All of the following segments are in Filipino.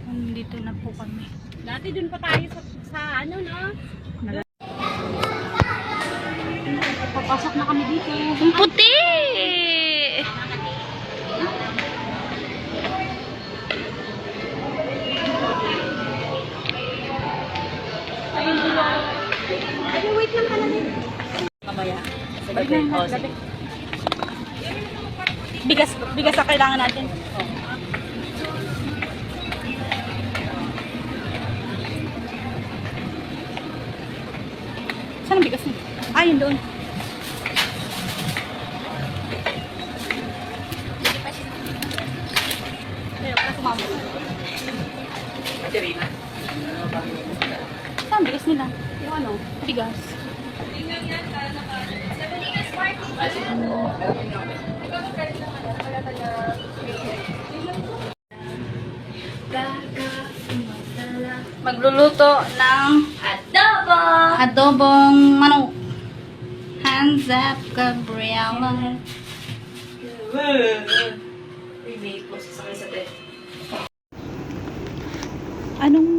Nandito na po kami. Dati dun pa tayo sa ano, no? Papasok na kami dito. Ang puti! Ay, wait lang ka na din. Mamaya. Sa gabi. Oh, sige. Bigas ang kailangan natin. Saan ang bigas niya? Ah, yun doon. Pero, kaso mamo. Saan ang bigas nila? Yung ano? Bigas. Magluluto ng adobong manok. Hands up, Gabriela. Anong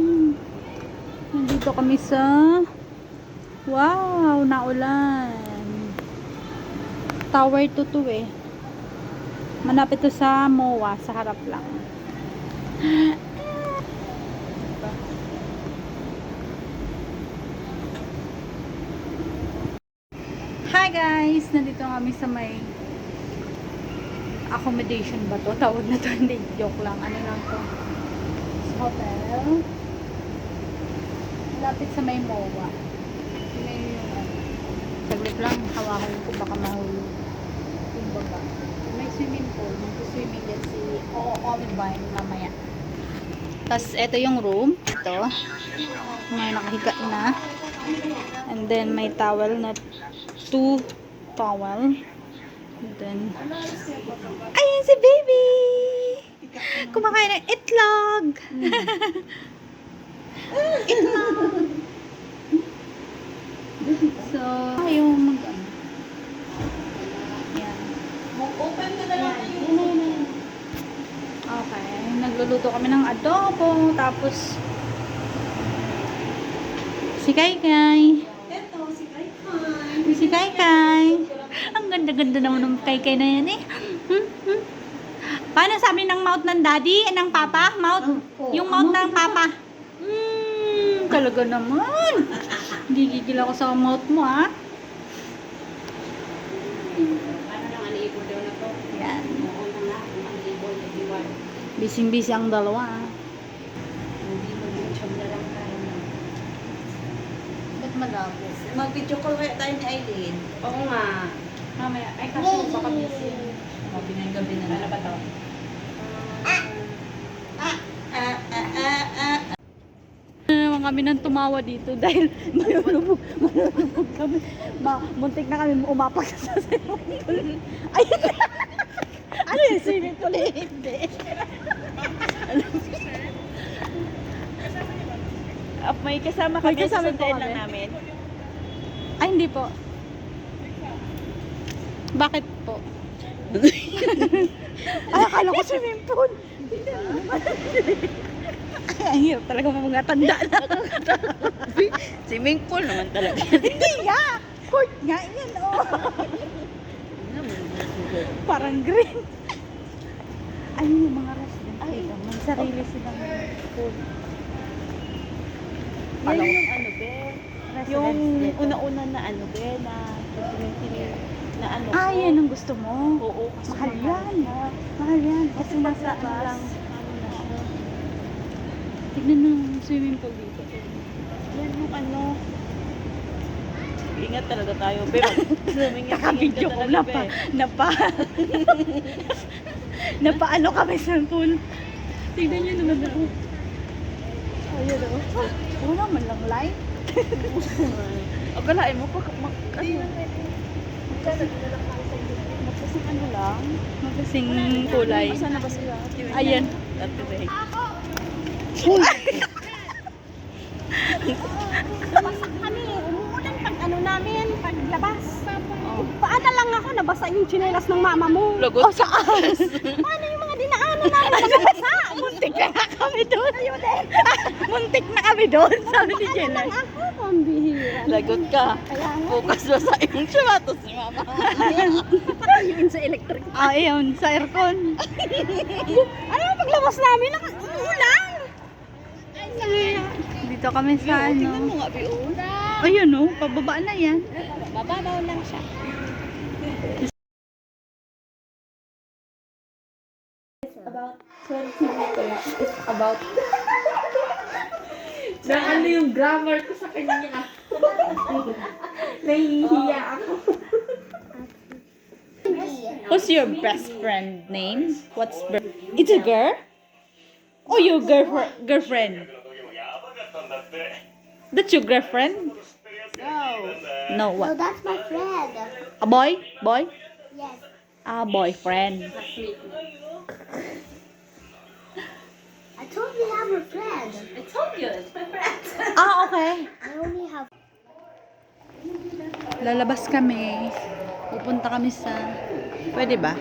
nandito kami sa wow, naulan. Tower 2 to eh. Manapit to sa MOA, sa harap lang. Hi guys! Nandito kami sa may accommodation ba to? Tawag na to, hindi. Joke lang. Ano lang to? Sa hotel. Malapit sa may MOA. May saglit lang. Hawakan ko baka mahulog. Yung baba. May swimming pool. Mag-swimming yan si Olivine mamaya. Tapos ito yung room. Ito. May nakahiga na. And then may towel na 2 towel. And then ayun si baby! Kumakain ng itlog! Itlog! So, ayaw mag-ano. Yan. Open ka na lang. Okay. Nagluluto kami ng adobo. Tapos si Kai-Kai. Eto, si Kai. Si Kai-Kai. Ang ganda-ganda naman ng Kai-Kai na yan eh. Paano sabi ng mouth ng daddy? Ng papa? Mouth? Yung mouth ng papa. Talaga naman. Gigigil ako sa mouth mo ah. Ano nang aniibol daw na to? Yan. Oo na nga, ang aniibol na diwar. Bising-busy ang dalawa ah. Hindi mo yung siyam na lang tayo. Ba't malabo? Mag-video call kaya tayo ni Aileen. Oo nga. Mamaya. Ay, kasi baka busy. Gabi na ano ba to? Naman kami nang tumawa dito dahil malulubog kami. Muntik na kami umapak sa swimming pool. Ayun na. Ano yung swimming pool? Hindi. May kasama May kami kasama sa po lang kami. namin. Ay, hindi po. Bakit po? Ay, akala ko swimming pool. Ay, ang hirap talaga mga tanda na. Swimming pool naman talaga. Hindi nga. Court nga. Yan, oh. Parang green. Ayun yung mga resident. Ay, may sarili silang pool. Yan yung ano, be? Yung dito. una-una na ano, be? Na documentary na ano Ah, ko. yan ang gusto mo. Oo, kasi Mahal yan. Mahal yan. Kasi nasa ano bus. lang, ano na siya. Tignan mo yung swimming pool dito. Yan yung ano. Ingat talaga tayo, be. Nakabidyo ko na pa. Napaano kami sa pool. Tignan nyo naman ako. Ayun o. Wala man lang light. Akalain mo, ano? Magkasing ano lang. Magkasing kulay. Asan na ba sila? Ayan. Dati ba? Nabasa kami, umuulan pag ano namin, paglabas. Paano lang ako, nabasa yung tsinelas ng mama mo. Lagot. Oh, saan? Paano yung mga dinaanan namin nabasa? Muntik na nga kami doon. Ayun kami doon, sabi ni Jenna. Lang ako, pambihira. Lagot ka. Kaya nga. Focus ba sa iyong sapatos ni Mama? Patayuin sa electric. Ah, ayun, sa aircon. Ano paglabas namin, umuulan. Dito kami sa Tingnan mo ano. nga, Bio. Ayun oh, pababa na yan. Bababaw lang siya. About 20 meters. It's about... Na ano yung grammar ko sa kanya. Nahihiya ako. What's your best friend name? It's a girl? Oh, your girlfriend. That's your girlfriend? No, Oh, what? that's my friend. A boy? Boy? Yes. Ah, boyfriend. I totally have a friend. I told you, it's my friend. Ah, okay. I only have. Lalabas kami. Pupunta kami sa... Pwede ba?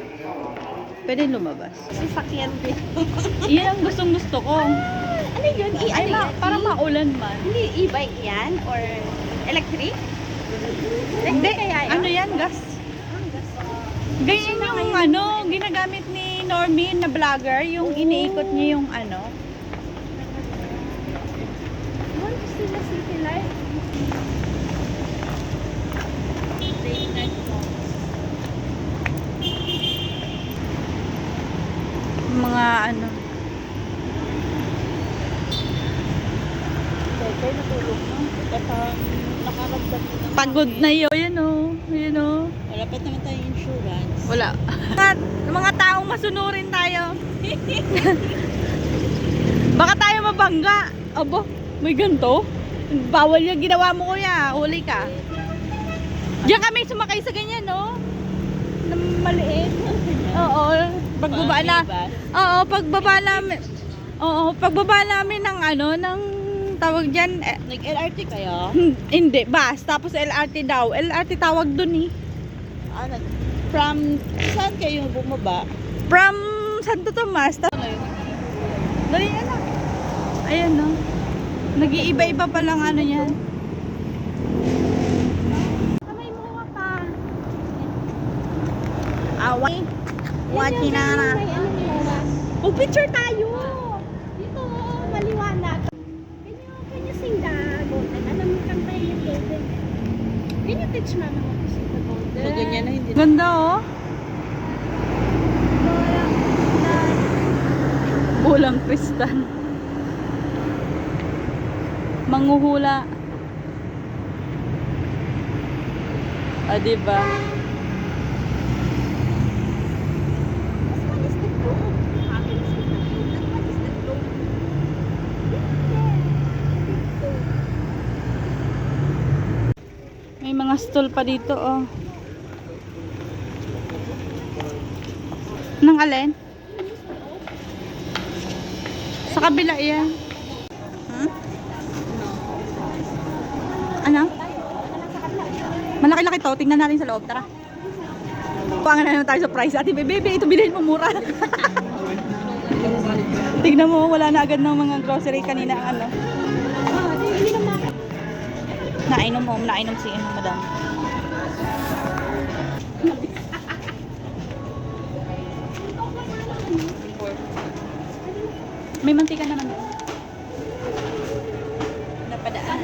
Pwede lumabas. Sasakyan din. Iyan ang gustong-gusto ko. Ano yun? Ay, para maulan man. Hindi e-bike yan? Or electric? Hindi, kaya yun? ano yan, gas? Ganyan yung ano, ginagamit ni Normin na vlogger, yung iniikot niya yung ano. Ano sila city life? Mga ano. Better natulog mo. Nakaramdam mo naman. Pagod na yun. Ayan o. Ayan o. Wala pa naman tayong insurance. Wala. mga taong masunurin tayo. Baka tayo mabangga. Abo, may ganito. Bawal yung ginawa mo, kuya. Huli ka. Diyan kami sumakay sa ganyan, no? Na maliit. Oo. Pagbaba na. Oo, pagbaba namin. Oo, pagbaba namin ng ano, ng tawag dyan. Nag-LRT kayo? Hindi, bus. Tapos LRT daw. LRT tawag dun eh. From saan kayo bumaba? From Santo Tomas. Dali na lang. Ayan no. Nag-iiba-iba pa lang ano yan. Kamay mo pa. Away. Wati na na. May ano nila? Oh, picture tayo! Dito, maliwanag. Can you sing the golden? Alam mo kanta yung golden. Can you teach mama how to sing the golden? Pag ganyan na hindi. Ganda oh. Bulang kristal. Manguhula. Ah, diba? This one is the globe. Akin is the globe. That one is the globe. May mga stall pa dito oh. Nang alin? Sa kabila yan. Hmm? Ano? Malaki-laki to. Tingnan natin sa loob. Tara. Pangan na naman tayo sa price. Ate bebe, ito bilhin mo mura. Tingnan mo, wala na agad ng mga grocery kanina ang ano. Nainom si ano, madam. May mantika naman. Napadaan.